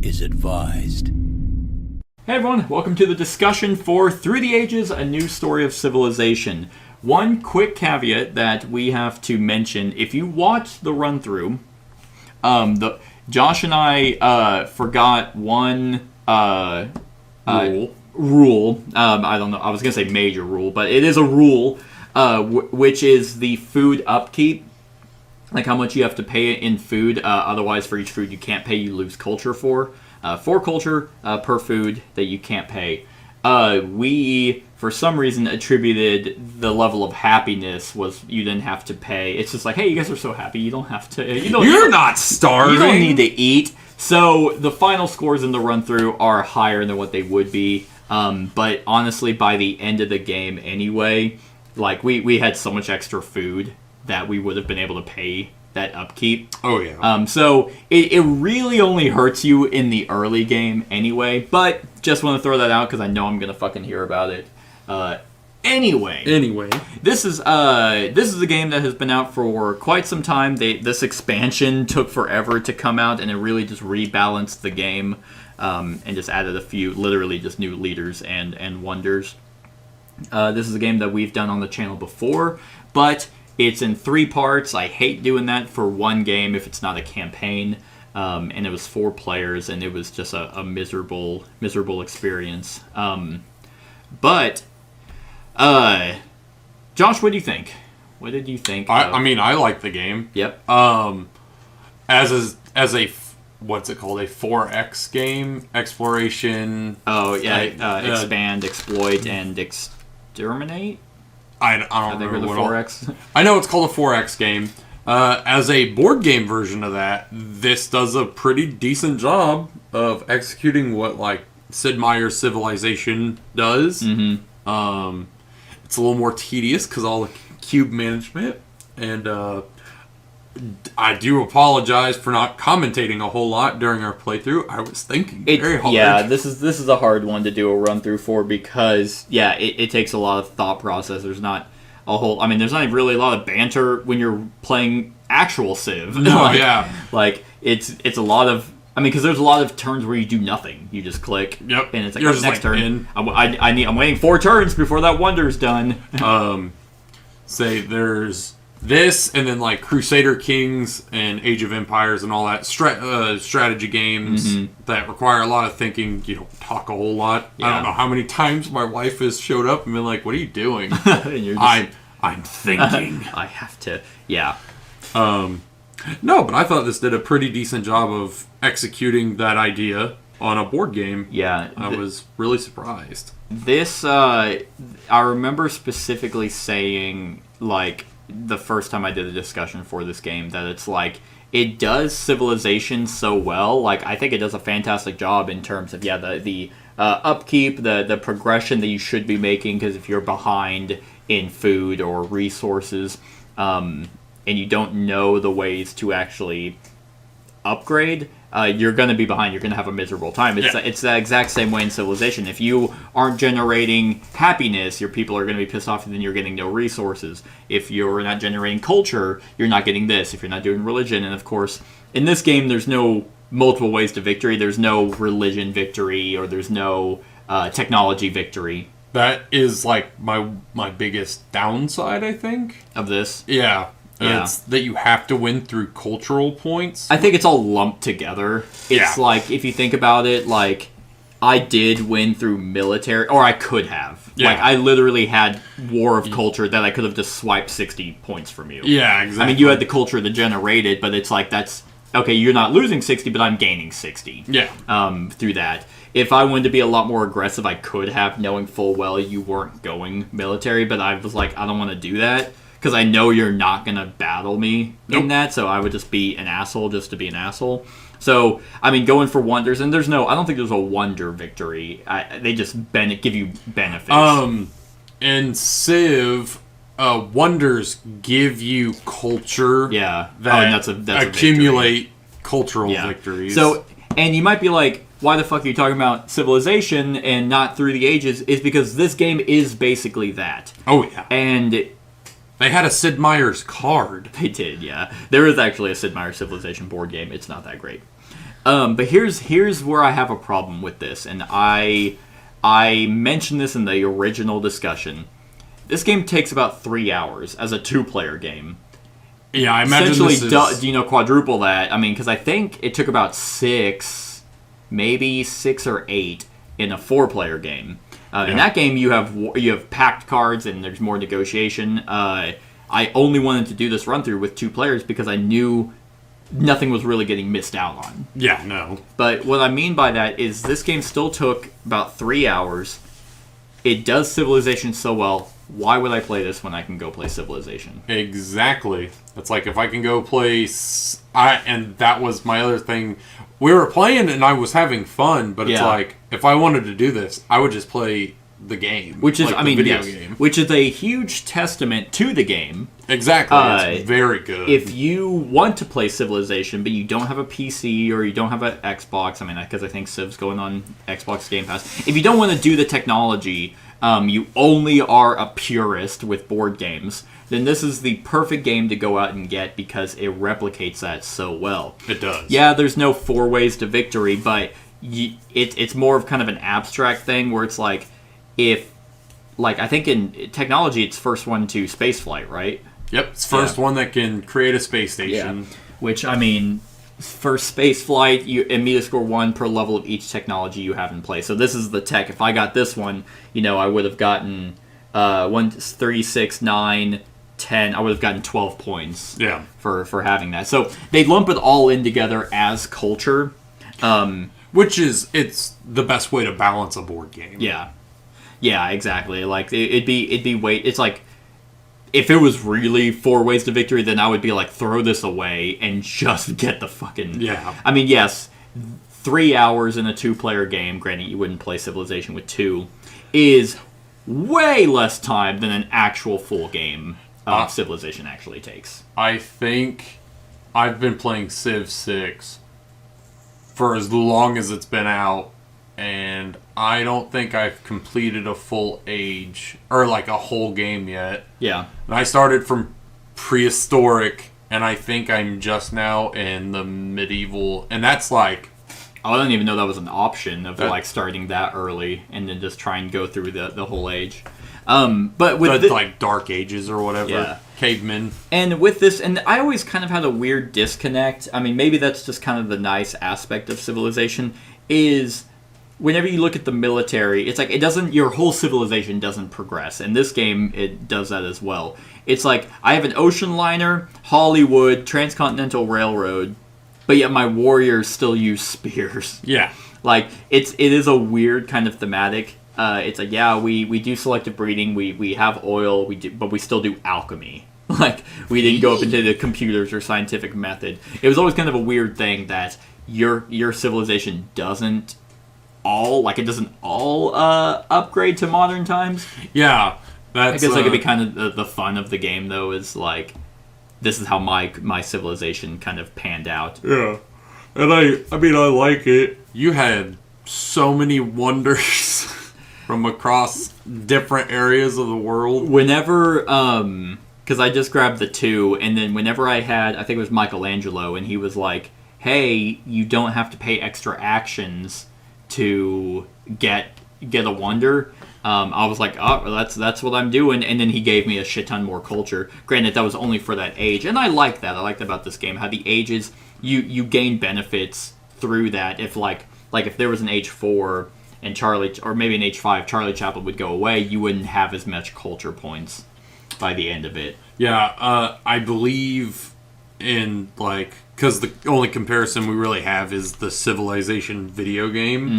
is advised. Hey everyone, welcome to the discussion for Through the Ages, A New Story of Civilization. One quick caveat that we have to mention, if you watch the run-through, Josh and I forgot one rule. I don't know, I was going to say major rule, but it is a rule, which is the food upkeep. Like how much you have to pay in food, otherwise for each food you can't pay, you lose culture for. 4 culture per food that you can't pay. We, for some reason, attributed the level of happiness was you didn't have to pay. It's just like, hey, you guys are so happy, you don't have to. You're not starving. You don't need to eat. So the final scores in the run-through are higher than what they would be. But honestly, by the end of the game anyway, like we had so much extra food that we would have been able to pay that upkeep. Oh, yeah. So it really only hurts you in the early game anyway, but just want to throw that out because I know I'm going to fucking hear about it. Anyway, this is a game that has been out for quite some time. This expansion took forever to come out, and it really just rebalanced the game and just added a few, literally just new leaders and wonders. This is a game that we've done on the channel before, but it's in 3 parts. I hate doing that for one game if it's not a campaign. And it was 4 players, and it was just a miserable experience. But Josh, what do you think? What did you think? I mean, I like the game. Yep. As a what's it called? A 4X game, exploration. Oh yeah, expand, exploit, and exterminate. I don't think remember the what 4X. I know it's called a 4X game. As a board game version of that, this does a pretty decent job of executing what like Sid Meier's Civilization does. Mm-hmm. It's a little more tedious because all the cube management, and I do apologize for not commentating a whole lot during our playthrough. I was thinking very hard. Yeah, this is a hard one to do a run through for because it takes a lot of thought process. There's not a whole. I mean, there's not really a lot of banter when you're playing actual Civ. No, yeah, like it's a lot of. I mean, because there's a lot of turns where you do nothing. You just click. Yep. And it's like, You're next just turn. I'm waiting 4 turns before that wonder's done. Say there's this, and then like Crusader Kings and Age of Empires and all that strategy games that require a lot of thinking. You don't talk a whole lot. Yeah. I don't know how many times my wife has showed up and been like, "What are you doing?" And you're just, I'm thinking. I have to. Yeah. No, but I thought this did a pretty decent job of executing that idea on a board game. Yeah. I was really surprised. This, I remember specifically saying, like, the first time I did a discussion for this game, that it's like, it does Civilization so well. Like, I think it does a fantastic job in terms of, the upkeep, the progression that you should be making, because if you're behind in food or resources, and you don't know the ways to actually upgrade, you're going to be behind. You're going to have a miserable time. It's the exact same way in Civilization. If you aren't generating happiness, your people are going to be pissed off, and then you're getting no resources. If you're not generating culture, you're not getting this. If you're not doing religion, and of course, in this game, there's no multiple ways to victory. There's no religion victory, or there's no technology victory. That is like my biggest downside, I think, of this. Yeah. Yeah. It's that you have to win through cultural points. I think it's all lumped together. It's like, if you think about it, like, I did win through military, or I could have. Yeah. Like, I literally had War of Culture that I could have just swiped 60 points from you. Yeah, exactly. I mean, you had the culture that generated, but it's like, that's, okay, you're not losing 60, but I'm gaining 60. Yeah. Through that. If I wanted to be a lot more aggressive, I could have, knowing full well you weren't going military, but I was like, I don't want to do that. Because I know you're not going to battle me in that, so I would just be an asshole just to be an asshole. So, I mean, going for wonders, and I don't think there's a wonder victory. They just give you benefits. In Civ, wonders give you culture. Yeah. That that's accumulate cultural victories. So, and you might be like, why the fuck are you talking about Civilization and not Through the Ages? Is because this game is basically that. Oh, yeah. And they had a Sid Meier's card. They did, yeah. There is actually a Sid Meier's Civilization board game. It's not that great. But here's where I have a problem with this, and I mentioned this in the original discussion. This game takes about 3 hours as a 2-player game. Yeah, I imagine Essentially, this is... quadruple that. I mean, because I think it took about 6, maybe 6 or 8 in a 4-player game. In that game, you have packed cards and there's more negotiation. I only wanted to do this run through with 2 players because I knew nothing was really getting missed out on. Yeah, no. But what I mean by that is this game still took about 3 hours. It does Civilization so well. Why would I play this when I can go play Civilization? Exactly. It's like if I can go play... and that was my other thing. We were playing and I was having fun, but it's like, if I wanted to do this, I would just play the game. Which is, like video game. Which is a huge testament to the game. Exactly. It's very good. If you want to play Civilization, but you don't have a PC or you don't have an Xbox, I mean, because I think Civ's going on Xbox Game Pass. If you don't want to do the technology, you only are a purist with board games, then this is the perfect game to go out and get because it replicates that so well. It does. Yeah, there's no 4 ways to victory, but it's more of kind of an abstract thing where it's like, I think in technology, it's first one to spaceflight, right? Yep, it's first one that can create a space station. Yeah. Which, I mean, for spaceflight, you immediately score 1 per level of each technology you have in place. So this is the tech. If I got this one, I would have gotten 1, 3, 6, 9, 10. I would have gotten 12 points for having that. So they lump it all in together as culture. Which is, it's the best way to balance a board game. Yeah. Yeah, exactly. Like, it's like, if it was really 4 ways to victory, then I would be like, throw this away and just get the fucking... Yeah. I mean, yes, 3 hours in a 2-player game, granted you wouldn't play Civilization with 2, is way less time than an actual full game of Civilization actually takes. I think I've been playing Civ 6 for as long as it's been out, and I don't think I've completed a full age, or like a whole game yet. Yeah. And I started from prehistoric, and I think I'm just now in the medieval, and that's like... I didn't even know that was an option of like starting that early and then just try and go through the whole age. But with like Dark Ages or whatever, cavemen. And with this, and I always kind of had a weird disconnect. I mean, maybe that's just kind of the nice aspect of Civilization is whenever you look at the military, it's like your whole civilization doesn't progress. In this game, it does that as well. It's like I have an ocean liner, Hollywood, Transcontinental Railroad, but yet my warriors still use spears. Yeah. Like, it is a weird kind of thematic. It's like, yeah, we do selective breeding, we have oil, but we still do alchemy. Like, we didn't go up into the computers or scientific method. It was always kind of a weird thing that your civilization doesn't all upgrade to modern times. Yeah. I guess that could be kind of the fun of the game, though, is like, this is how my civilization kind of panned out. Yeah. And I mean, I like it. You had so many wonders from across different areas of the world. Whenever, because I just grabbed the 2, and then whenever I think it was Michelangelo, and he was like, hey, you don't have to pay extra actions to get a wonder. I was like, oh, that's what I'm doing, and then he gave me a shit ton more culture. Granted, that was only for that age, and I like that. I liked about this game how the ages you gain benefits through that. If like if there was an age 4 and Charlie, or maybe an age 5, Charlie Chaplin would go away, you wouldn't have as much culture points by the end of it. Yeah, I believe in like. Because the only comparison we really have is the Civilization video game.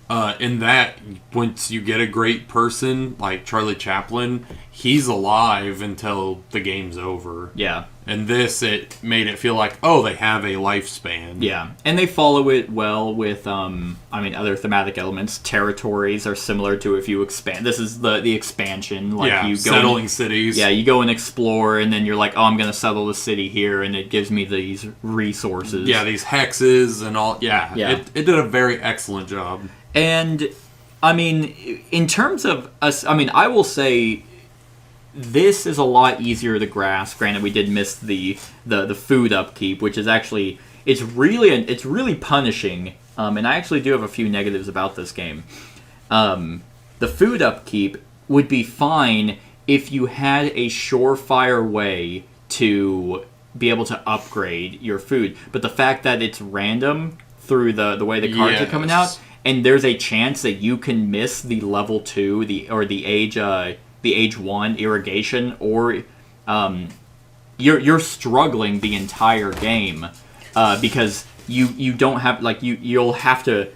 Mm-hmm. In that, once you get a great person like Charlie Chaplin, he's alive until the game's over. Yeah. And this, it made it feel like, oh, they have a lifespan. Yeah. And they follow it well with, other thematic elements. Territories are similar to if you expand. This is the expansion. Like you go settling cities. Yeah, you go and explore, and then you're like, oh, I'm going to settle the city here, and it gives me these resources. Yeah, these hexes and all. Yeah. It did a very excellent job. And, I mean, in terms of us, I will say this is a lot easier to grasp. Granted, we did miss the food upkeep, which is actually, it's really punishing. And I actually do have a few negatives about this game. The food upkeep would be fine if you had a surefire way to be able to upgrade your food. But the fact that it's random through the way the cards are coming out, and there's a chance that you can miss the level 2, the age 1 irrigation, or you're struggling the entire game because you don't have, like, you'll have to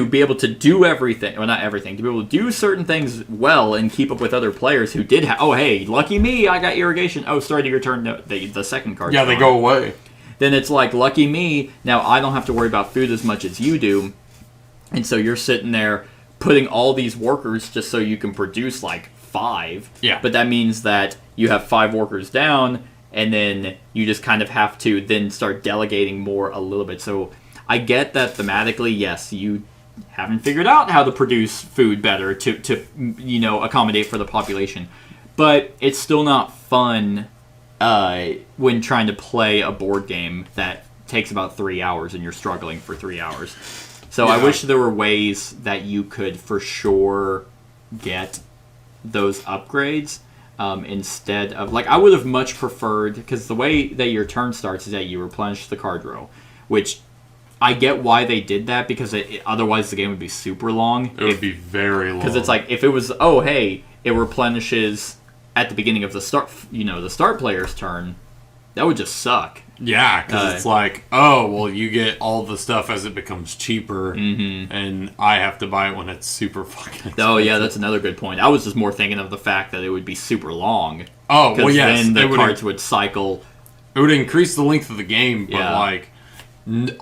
be able to do everything, well, not everything, to be able to do certain things well and keep up with other players who did have, oh, hey, lucky me, I got irrigation. Oh, starting your turn, no, the second card. Yeah, they go away. Then it's like, lucky me, now I don't have to worry about food as much as you do. And so you're sitting there putting all these workers just so you can produce, like, 5. Yeah. But that means that you have 5 workers down, and then you just kind of have to then start delegating more a little bit. So I get that thematically, yes, you haven't figured out how to produce food better to accommodate for the population. But it's still not fun when trying to play a board game that takes about 3 hours and you're struggling for 3 hours. So yeah. I wish there were ways that you could for sure get those upgrades instead of, like, I would have much preferred, because the way that your turn starts is that you replenish the card row, which I get why they did that, because otherwise the game would be super long. It would be very long. Because it's like, if it was, oh, hey, it replenishes at the beginning of the start player's turn, that would just suck. Yeah, because it's like, oh, well, you get all the stuff as it becomes cheaper, and I have to buy it when it's super fucking expensive. Oh, yeah, that's another good point. I was just more thinking of the fact that it would be super long. Oh, well, yes. Then the cards would cycle. It would increase the length of the game, but,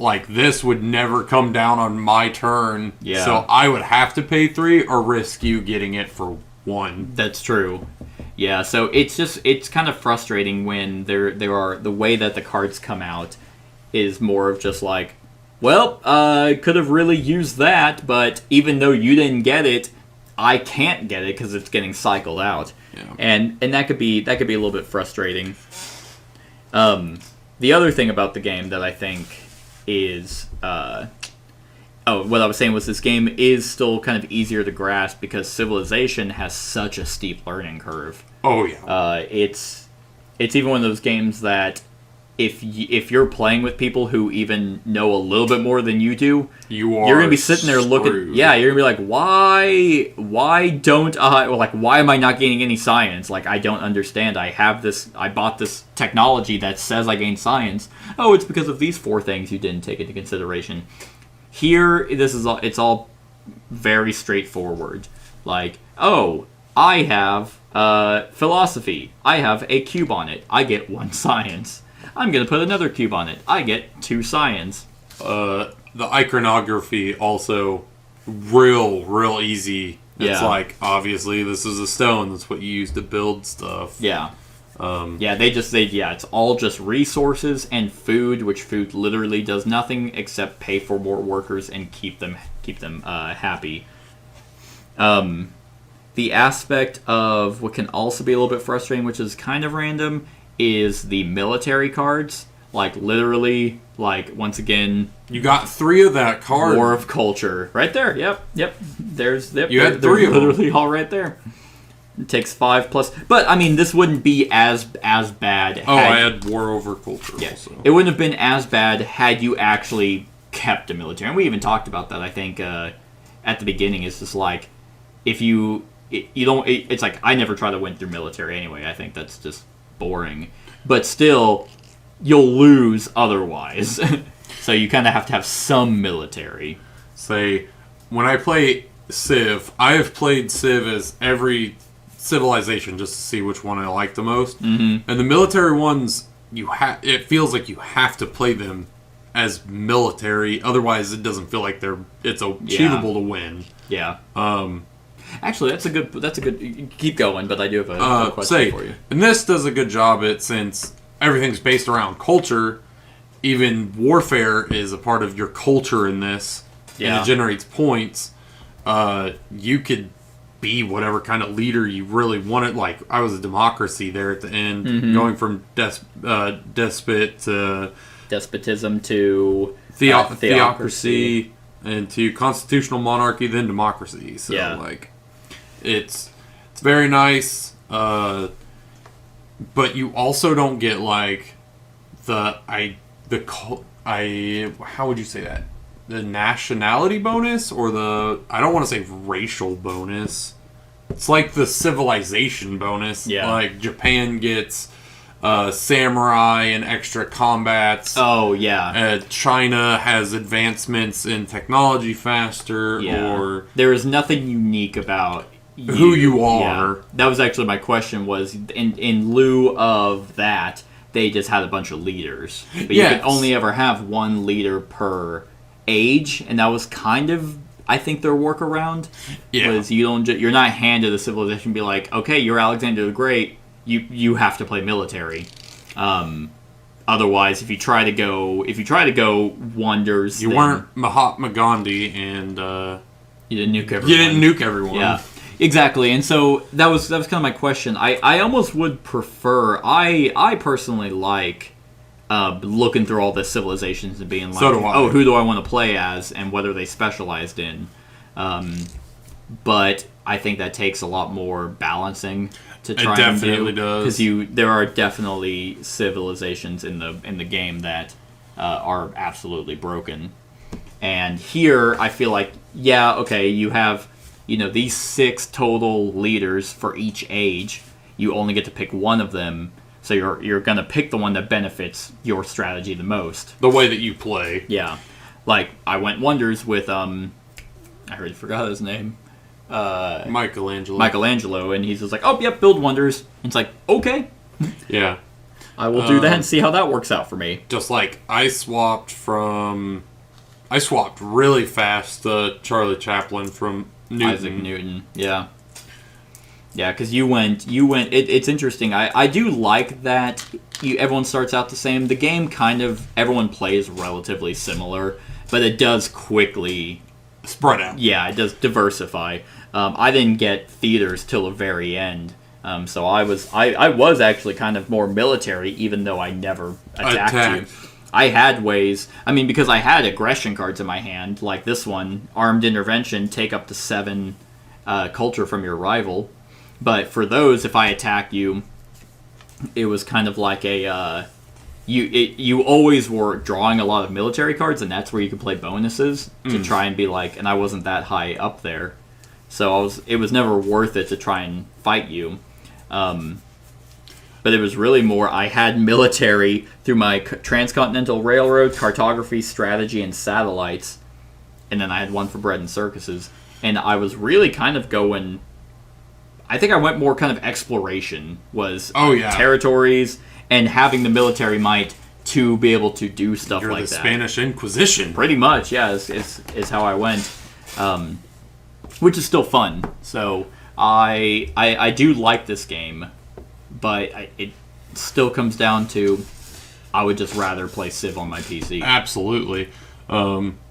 like this would never come down on my turn. Yeah. So I would have to pay 3 or risk you getting it for 1. That's true. Yeah, so it's kind of frustrating when there are, the way that the cards come out is more of just like, well, I could have really used that, but even though you didn't get it, I can't get it because it's getting cycled out. Yeah. And that could be a little bit frustrating. The other thing about the game that I think is what I was saying was this game is still kind of easier to grasp because Civilization has such a steep learning curve. Oh yeah. It's even one of those games that if you're playing with people who even know a little bit more than you do, you're gonna be sitting there looking. Yeah, you're gonna be like, why don't I? Well, like, why am I not gaining any science? Like, I don't understand. I bought this technology that says I gain science. Oh, it's because of these 4 things you didn't take into consideration. Here, it's all very straightforward. Like, oh, I have philosophy. I have a cube on it. I get 1 science. I'm going to put another cube on it. I get 2 science. The iconography also real easy. It's like, obviously, this is a stone. That's what you use to build stuff. Yeah. It's all just resources and food, which food literally does nothing except pay for more workers and keep them happy. The aspect of what can also be a little bit frustrating, which is kind of random, is the military cards. Like, literally, like, once again, you got 3 of that card. War of Culture. Right there. Yep. You had 3 of them. Literally all right there. It takes 5 plus. But, I mean, this wouldn't be as bad. I had War over Culture also. It wouldn't have been as bad had you actually kept a military. And we even talked about that, I think, at the beginning. It's just like, if you don't... It's like, I never try to win through military anyway. I think that's just boring. But still, you'll lose otherwise. So you kind of have to have some military. Say, when I play Civ, I have played Civ as every Civilization just to see which one I like the most. Mm-hmm. And the military ones, it feels like you have to play them as military, otherwise it doesn't feel like it's achievable to win. Yeah. Actually, that's a good. Keep going, but I do have a question for you. And this does a good job since everything's based around culture. Even warfare is a part of your culture in this, and it generates points. You could be whatever kind of leader you really wanted. Like, I was a democracy there at the end, going from despot to despotism to theocracy, and to constitutional monarchy, then democracy. So Yeah. like, it's very nice. But you also don't get like how would you say that? The nationality bonus or I don't want to say racial bonus. It's like the civilization bonus. Yeah. Like Japan gets samurai and extra combats. Oh yeah. China has advancements in technology faster, Yeah. or There is nothing unique about who you Yeah. are. That was actually my question. Was in lieu of that, they just had a bunch of leaders, but you Yes. could only ever have one leader per age, and that was kind of, I think, their workaround. Yeah. Was you're not handed a civilization and be like, okay, you're Alexander the Great. You have to play military. Otherwise, if you try to go wonders, You then weren't Mahatma Gandhi, and you didn't nuke everyone. you didn't nuke everyone. Yeah, exactly. And so that was kind of my question. I almost would prefer. I personally like looking through all the civilizations and being like, So do I. oh, who do I want to play as, and what are they specialized in. But I think that takes a lot more balancing to try definitely and do, does. because there are definitely civilizations in the game that are absolutely broken. And here, I feel like, yeah, okay, you have, these 6 total leaders for each age. You only get to pick one of them, so you're gonna pick the one that benefits your strategy the most. The way that you play. Yeah, like I went wonders with I already forgot his name, Michelangelo, and he's just like, oh yep, build wonders. And it's like, okay, Yeah. I will do that and see how that works out for me. Just like I swapped really fast Charlie Chaplin from Newton. Isaac Newton, yeah. Yeah, because you went. It's interesting. I do like that. Everyone starts out the same. The game everyone plays relatively similar, but it does quickly Spread out. Yeah, it does diversify. I didn't get theaters till the very end, so I was actually kind of more military, even though I never attacked you. I had ways. I mean, because I had aggression cards in my hand, like this one, armed intervention, take up to 7 culture from your rival. But for those, if I attack you, it was kind of like you always were drawing a lot of military cards, and that's where you could play bonuses to try and be like. And I wasn't that high up there, so it was never worth it to try and fight you. But it was really more. I had military through my transcontinental railroad, cartography, strategy, and satellites, and then I had one for bread and circuses. And I was really kind of going. I think I went more kind of exploration, was territories and having the military might to be able to do stuff You're like the that. Spanish Inquisition. Pretty much, yeah, is how I went, which is still fun. So I do like this game, but it still comes down to I would just rather play Civ on my PC. Absolutely.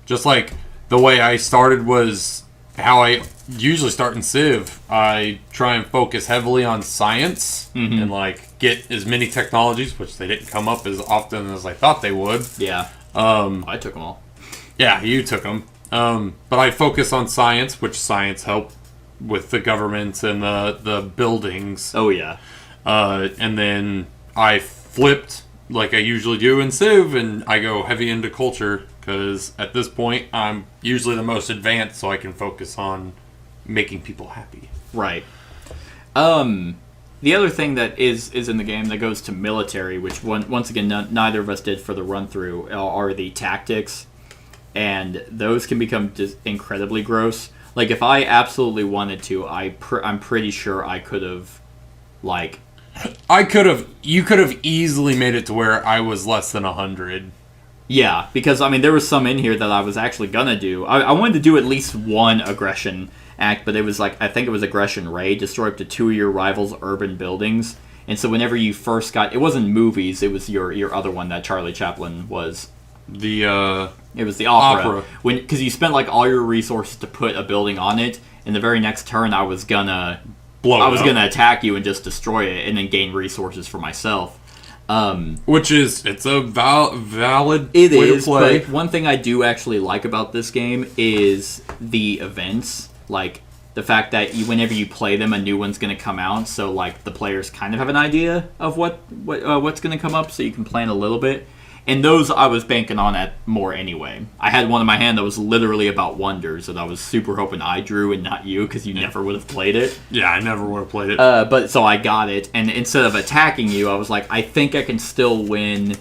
Just like the way I started was how I usually start in Civ. I try and focus heavily on science and like get as many technologies, which they didn't come up as often as I thought they would. Yeah. I took them all. Yeah, you took them. But I focus on science, which science helped with the government and the buildings. Oh yeah. And then I flipped like I usually do in Civ, and I go heavy into culture because at this point I'm usually the most advanced, so I can focus on making people happy. Right. The other thing that is in the game that goes to military, which once again neither of us did for the run through, are the tactics, and those can become just incredibly gross. Like if I absolutely wanted to, I'm pretty sure I could have, like. You could have easily made it to where I was less than 100. Yeah, because, I mean, there was some in here that I was actually gonna do. I wanted to do at least one aggression act, but it was like, I think it was Aggression Raid, destroy up to 2 of your rivals' urban buildings. And so whenever you first got, it wasn't movies, it was your other one that Charlie Chaplin was. It was the opera. Because you spent like all your resources to put a building on it, and the very next turn I was gonna attack you and just destroy it, and then gain resources for myself. Which is, it's a valid It way is, to play. but one thing I do actually like about this game is the events. Like, the fact that whenever you play them, a new one's going to come out. So, like, the players kind of have an idea of what's going to come up, so you can plan a little bit. And those I was banking on at more anyway. I had one in my hand that was literally about wonders that I was super hoping I drew and not you, because you never would have played it. Yeah, I never would have played it. But so I got it, and instead of attacking you, I was like, I think I can still win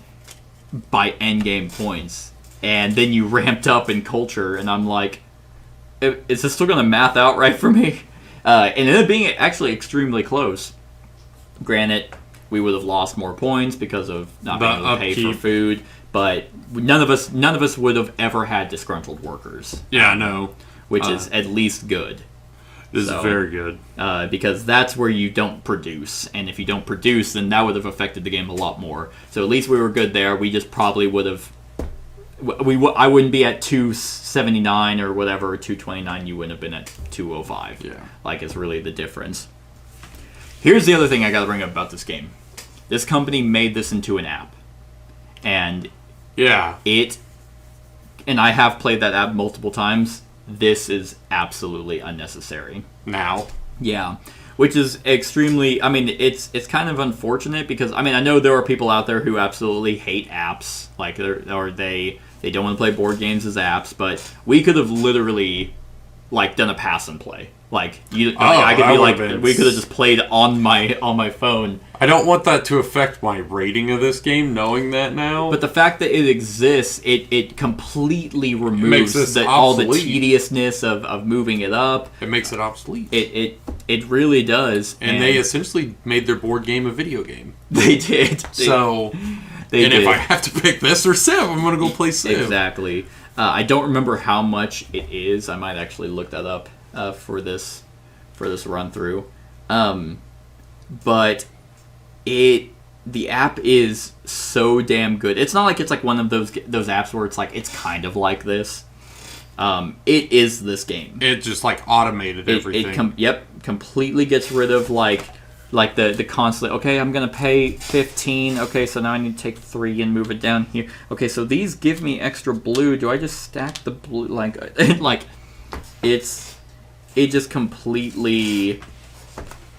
by endgame points. And then you ramped up in culture, and I'm like, is this still going to math out right for me? And it ended up being actually extremely close. Granted, we would have lost more points because of not being able to pay for food, but none of us would have ever had disgruntled workers. Yeah, no. Which is at least good. This is very good. Because that's where you don't produce. And if you don't produce, then that would have affected the game a lot more. So at least we were good there. We just probably would have... I wouldn't be at 279 or whatever, 229. You wouldn't have been at 205. Yeah. Like, it's really the difference. Here's the other thing I got to bring up about this game. This company made this into an app. And... Yeah. And I have played that app multiple times. This is absolutely unnecessary. Now. Yeah. Which is extremely... I mean, it's kind of unfortunate because... I mean, I know there are people out there who absolutely hate apps. Like, they don't want to play board games as apps. But we could have literally, like, done a pass and play. Like, I could be like... We could have just played on my phone. I don't want that to affect my rating of this game, knowing that now. But the fact that it exists, it completely removes all the tediousness of moving it up. It makes it obsolete. It really does. And they essentially made their board game a video game. They did. If I have to pick this or Civ, I'm going to go play Civ. Exactly. I don't remember how much it is. I might actually look that up for this run through. But the app is so damn good. It's not like it's like one of those apps where it's like it's kind of like this. It is this game. It just like automated everything. Completely gets rid of like the constant. Okay, I'm gonna pay 15. Okay, so now I need to take 3 and move it down here. Okay, so these give me extra blue. Do I just stack the blue like it just completely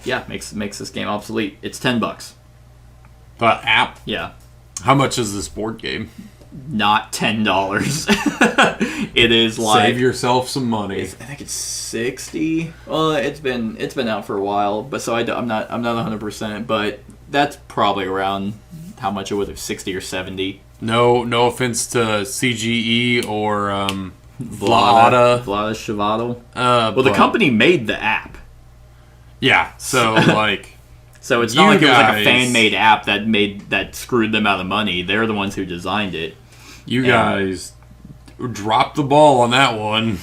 makes this game obsolete. It's $10. The app? Yeah. How much is this board game? Not $10. It is like... Save yourself some money. I think it's 60. Well, it's been out for a while, but so I'm not 100%, but that's probably around how much it was, 60 or 70. No offense to CGE or Vlaada Chvátil. Well, the company made the app. Yeah, so like... So it's not like it was like a fan-made app that screwed them out of money. They're the ones who designed it. You guys dropped the ball on that one.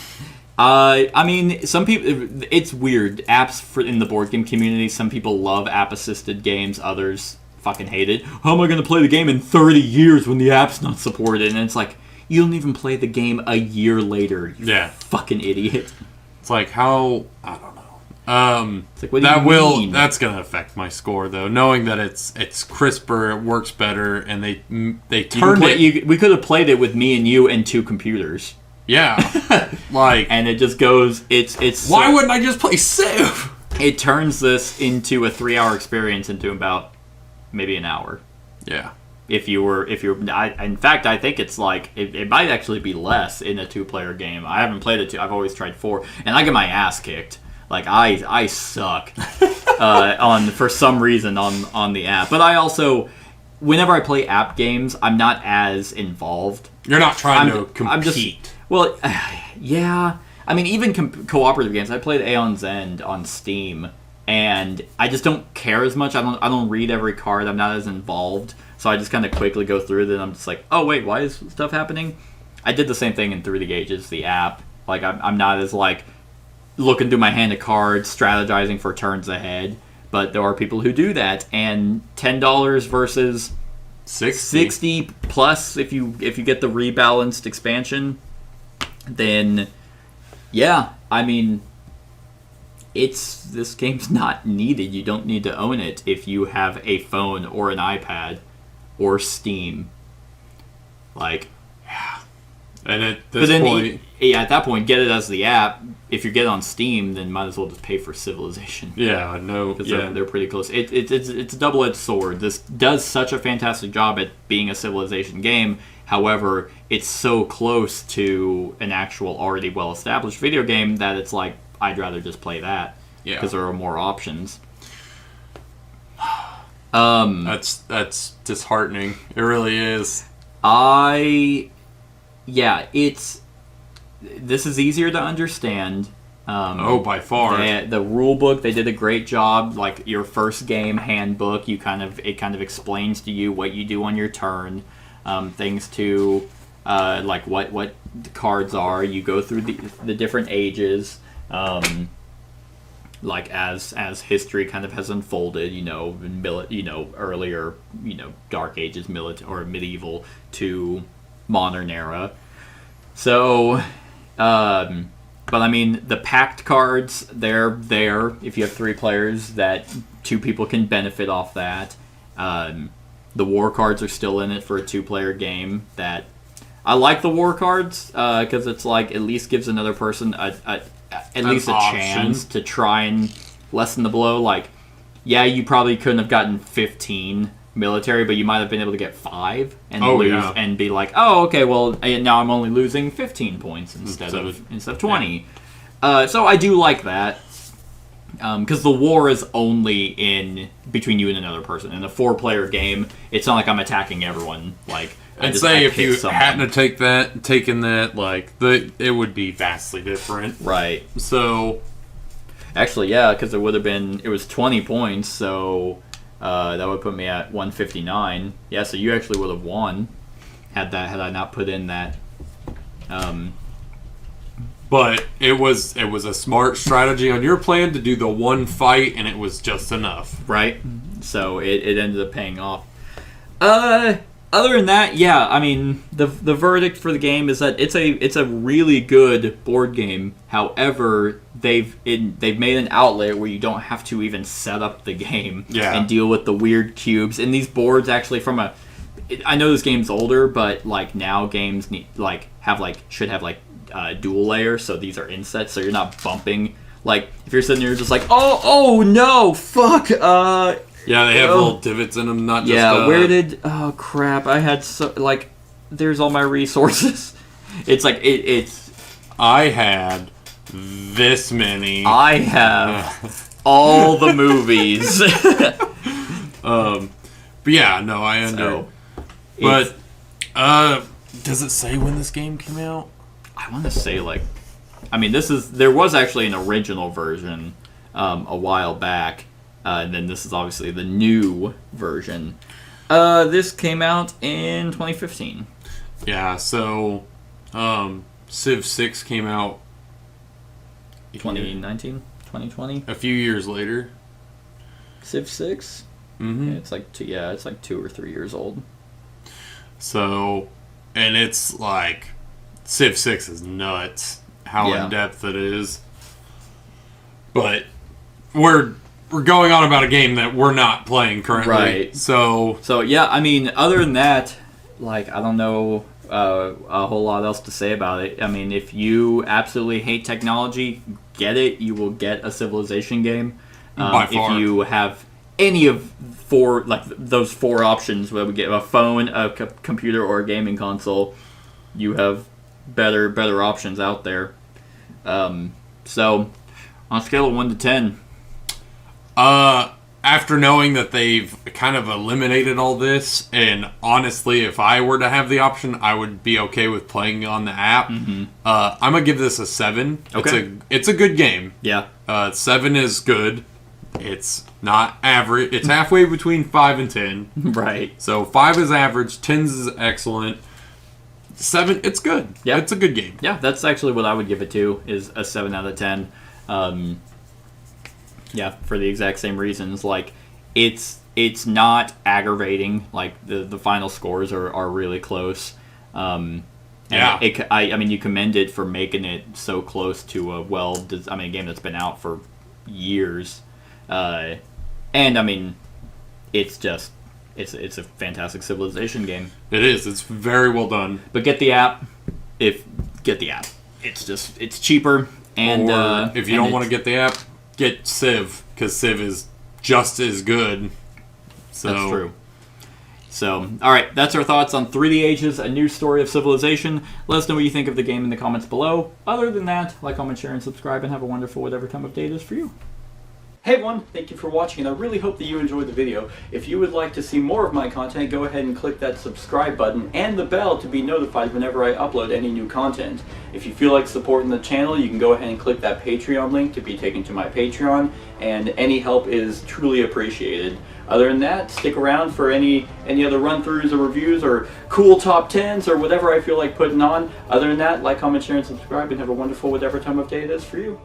I mean, some people... It's weird. Apps in the board game community, some people love app-assisted games. Others fucking hate it. How am I going to play the game in 30 years when the app's not supported? And it's like, you don't even play the game a year later. You fucking idiot. It's like, how... I don't know. It's like, what do you mean? That's gonna affect my score though, knowing that it's crisper, it works better, and they turned it. We could have played it with me and you and 2 computers. Yeah, like, and it just goes. It's. Why wouldn't I just play Civ? It turns this into a 3-hour experience into about maybe an hour. Yeah. If you're, in fact, I think it's like it might actually be less in a 2-player game. I haven't played it 2. I've always tried 4, and I get my ass kicked. Like, I suck for some reason on the app. But I also, whenever I play app games, I'm not as involved. You're not trying to compete. Yeah. I mean, even cooperative games. I played Aeon's End on Steam, and I just don't care as much. I don't read every card. I'm not as involved. So I just kind of quickly go through it, and I'm just like, oh, wait, why is stuff happening? I did the same thing in Through the Gauges, the app. Like, I'm not as, like... looking through my hand of cards, strategizing for turns ahead, but there are people who do that, and $10 versus 60 plus if you get the rebalanced expansion, then yeah, I mean, this game's not needed. You don't need to own it if you have a phone or an iPad. or Steam. Like, And at but this then, point, at that point, get it as the app. If you get it on Steam, then might as well just pay for Civilization. yeah, no, Because yeah, they're pretty close. It's a double-edged sword. This does such a fantastic job at being a Civilization game. However, it's so close to an actual already well-established video game that it's like, I'd rather just play that. Yeah. Because there are more options. That's disheartening. It really is. This is easier to understand. By far. The rule book, they did a great job. Like your first game handbook, it kind of explains to you what you do on your turn, things to like what the cards are. You go through the different ages, like as history kind of has unfolded. Earlier, Dark Ages, or medieval to modern era. So. But I mean, the packed cards, they're there if you have 3 players, that 2 people can benefit off that. The war cards are still in it for a 2-player game. That I like the war cards because it's like at least gives another person at least a option. chance to try and lessen the blow. Like, yeah, you probably couldn't have gotten 15 military, but you might have been able to get 5 and lose and be like, oh, okay, well now I'm only losing 15 points instead of 20. Yeah. So I do like that because the war is only in between you and another person. In a 4-player game, it's not like I'm attacking everyone. Like, I'd say if you hadn't taken that, like it would be vastly different. Right. So, actually, yeah, because it was 20 points, so. That would put me at 159. Yeah, so you actually would have won had I not put in that. But it was a smart strategy on your plan to do the one fight, and it was just enough, right? So it ended up paying off. Other than that, yeah, I mean the verdict for the game is that it's a really good board game. However, they've made an outlet where you don't have to even set up the game and deal with the weird cubes. And these boards actually I know this game's older, but like now games should have dual layers, so these are insets, so you're not bumping. Like if you're sitting there just like oh no fuck yeah, they have little divots in them, not just... Yeah, where did... Oh, crap. I had there's all my resources. It's like, it's... I had this many. I have all the movies. But yeah, no, I under... But, does it say when this game came out? I want to say, I mean, there was actually an original version a while back. And then this is obviously the new version. This came out in 2015. Yeah, so Civ 6 came out 2019, 2020. A few years later. Civ 6? Mm-hmm. Yeah, it's like 2 or 3 years old. So, and it's like Civ 6 is nuts how in depth it is. But we're going on about a game that we're not playing currently. Right. So yeah, I mean, other than that, I don't know a whole lot else to say about it. I mean, if you absolutely hate technology, get it. You will get a Civilization game. By far. If you have any of those 4 options, where we get a phone, a computer, or a gaming console, you have better options out there. So, on a scale of 1 to 10... After knowing that they've kind of eliminated all this, and honestly, if I were to have the option, I would be okay with playing on the app. Mm-hmm. I'm gonna give this a 7. Okay. It's a good game. Yeah. 7 is good. It's not average. It's halfway between 5 and 10. Right. So 5 is average, 10 is excellent. 7, it's good. Yeah. It's a good game. Yeah, that's actually what I would give it to, is a 7 out of 10. Yeah, for the exact same reasons. Like, it's not aggravating. Like, the final scores are really close. I mean, you commend it for making it so close to a game that's been out for years. And I mean, it's it's a fantastic Civilization game. It is. It's very well done. But get the app. Get the app. It's cheaper. And or if you don't want to get the app, get Civ, because Civ is just as good. So that's true. So, all right, that's our thoughts on 3D Ages, A New Story of Civilization. Let us know what you think of the game in the comments below. Other than that, like, comment, share, and subscribe, and have a wonderful whatever time of day it is for you. Hey everyone, thank you for watching, and I really hope that you enjoyed the video. If you would like to see more of my content, go ahead and click that subscribe button and the bell to be notified whenever I upload any new content. If you feel like supporting the channel, you can go ahead and click that Patreon link to be taken to my Patreon, and any help is truly appreciated. Other than that, stick around for any other run-throughs or reviews or cool top 10s or whatever I feel like putting on. Other than that, like, comment, share, and subscribe, and have a wonderful whatever time of day it is for you.